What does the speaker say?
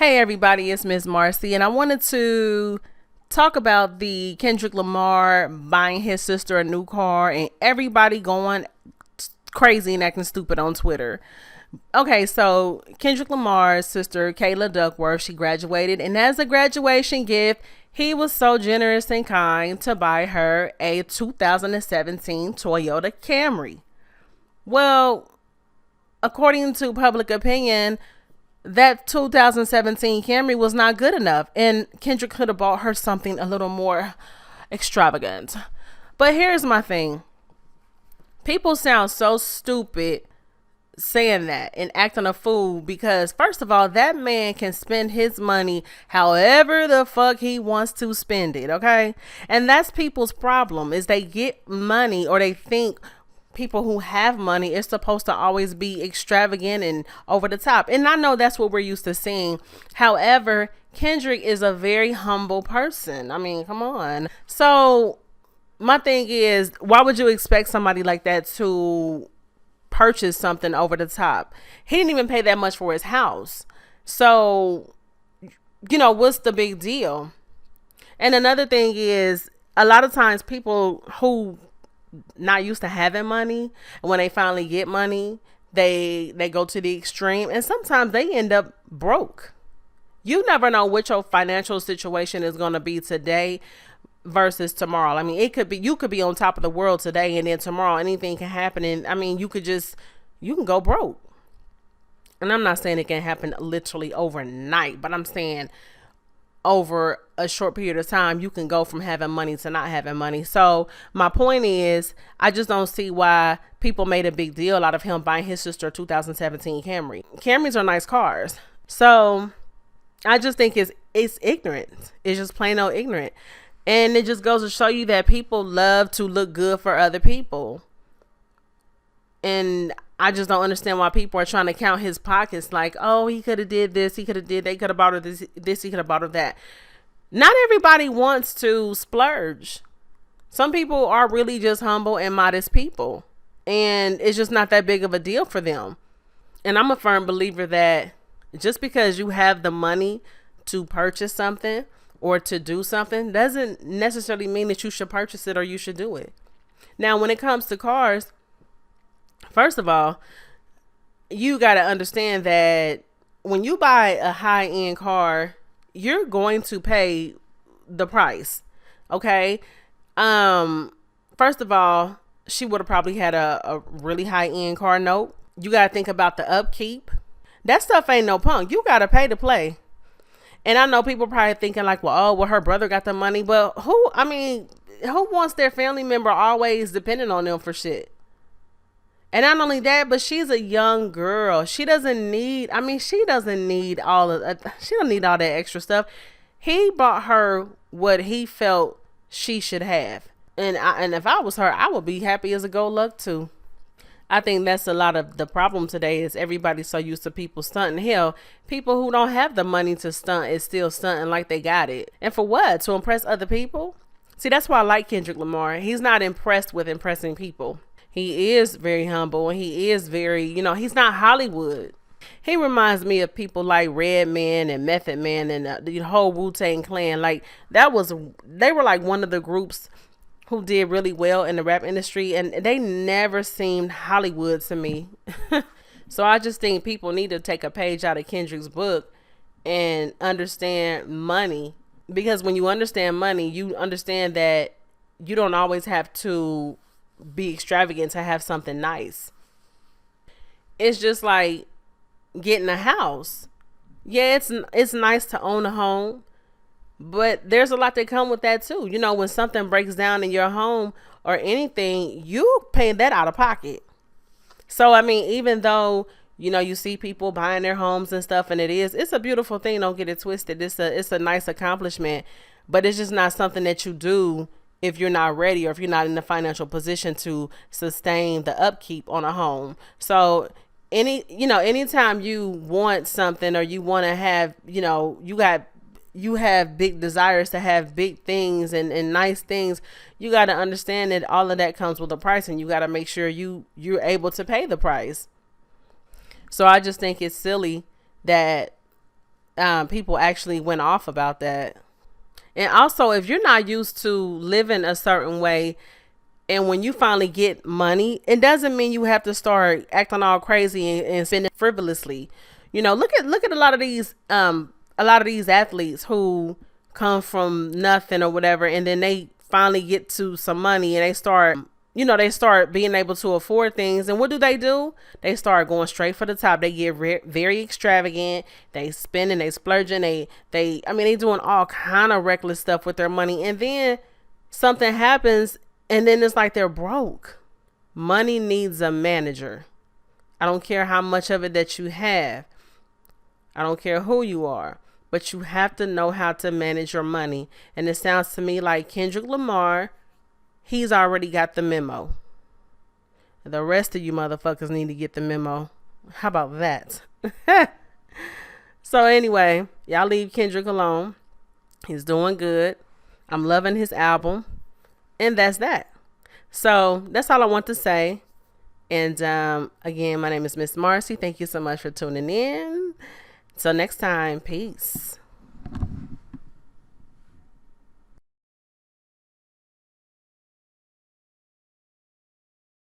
Hey everybody, it's Miss Marcy, and I wanted to talk about the Kendrick Lamar buying his sister a new car and everybody going crazy and acting stupid on Twitter. Okay, so Kendrick Lamar's sister, Kayla Duckworth, she graduated, and as a graduation gift, he was so generous and kind to buy her a 2017 Toyota Camry. Well, according to public opinion, that 2017 Camry was not good enough, and Kendrick could have bought her something a little more extravagant. But here's my thing: people sound so stupid saying that and acting a fool because, first of all, that man can spend his money however the fuck he wants to spend it, okay? And that's people's problem, is they get money, or they think people who have money is supposed to always be extravagant and over the top. And I know that's what we're used to seeing. However, Kendrick is a very humble person. I mean, come on. So my thing is, why would you expect somebody like that to purchase something over the top? He didn't even pay that much for his house. So, what's the big deal? And another thing is, a lot of times people who not used to having money, and when they finally get money, they go to the extreme, and sometimes they end up broke. You never know what your financial situation is going to be today versus tomorrow. I mean, it could be, you could be on top of the world today, and then tomorrow anything can happen, and I mean, you can go broke. And I'm not saying it can happen literally overnight, but I'm saying over a short period of time, you can go from having money to not having money. So my point is, I just don't see why people made a big deal out of him buying his sister a 2017 Camry. Camrys are nice cars. So I just think it's ignorant. It's just plain old ignorant. And it just goes to show you that people love to look good for other people. And I just don't understand why people are trying to count his pockets like, oh, he could have did this, he could have did, they could have bought her this, he could have bought her that. Not everybody wants to splurge. Some people are really just humble and modest people, and it's just not that big of a deal for them. And I'm a firm believer that just because you have the money to purchase something or to do something doesn't necessarily mean that you should purchase it or you should do it. Now, when it comes to cars, first of all, you got to understand that when you buy a high-end car, you're going to pay the price. Okay. First of all, she would have probably had a really high-end car note. You got to think about the upkeep. That stuff ain't no punk. You got to pay to play. And I know people probably thinking like, well, her brother got the money. But who wants their family member always depending on them for shit? And not only that, but she's a young girl. She doesn't need all that extra stuff. He bought her what he felt she should have. And if I was her, I would be happy as a go luck too. I think that's a lot of the problem today, is everybody's so used to people stunting. Hell, people who don't have the money to stunt is still stunting like they got it. And for what? To impress other people? See, that's why I like Kendrick Lamar. He's not impressed with impressing people. He is very humble, and he is very, he's not Hollywood. He reminds me of people like Redman and Method Man and the whole Wu-Tang Clan. Like, they were like one of the groups who did really well in the rap industry, and they never seemed Hollywood to me. So I just think people need to take a page out of Kendrick's book and understand money. Because when you understand money, you understand that you don't always have to be extravagant to have something nice. It's just like getting a house. Yeah, it's nice to own a home, but there's a lot that come with that too. When something breaks down in your home or anything, you pay that out of pocket. So I mean, even though you see people buying their homes and stuff, and it's a beautiful thing, don't get it twisted. It's a nice accomplishment, but it's just not something that you do if you're not ready, or if you're not in the financial position to sustain the upkeep on a home. So anytime you want something, or you want to have, you have big desires to have big things and nice things, you got to understand that all of that comes with a price, and you got to make sure you're able to pay the price. So I just think it's silly that people actually went off about that. And also, if you're not used to living a certain way, and when you finally get money, it doesn't mean you have to start acting all crazy and spending frivolously. Look at a lot of these athletes who come from nothing or whatever, and then they finally get to some money and they start being able to afford things. And what do? They start going straight for the top. They get very extravagant. They spending, they splurging, they doing all kind of reckless stuff with their money. And then something happens, and then it's like they're broke. Money needs a manager. I don't care how much of it that you have. I don't care who you are, but you have to know how to manage your money. And it sounds to me like Kendrick Lamar, he's already got the memo. The rest of you motherfuckers need to get the memo. How about that? So anyway, y'all leave Kendrick alone. He's doing good. I'm loving his album. And that's that. So that's all I want to say. And again, my name is Miss Marcy. Thank you so much for tuning in. Till next time, peace.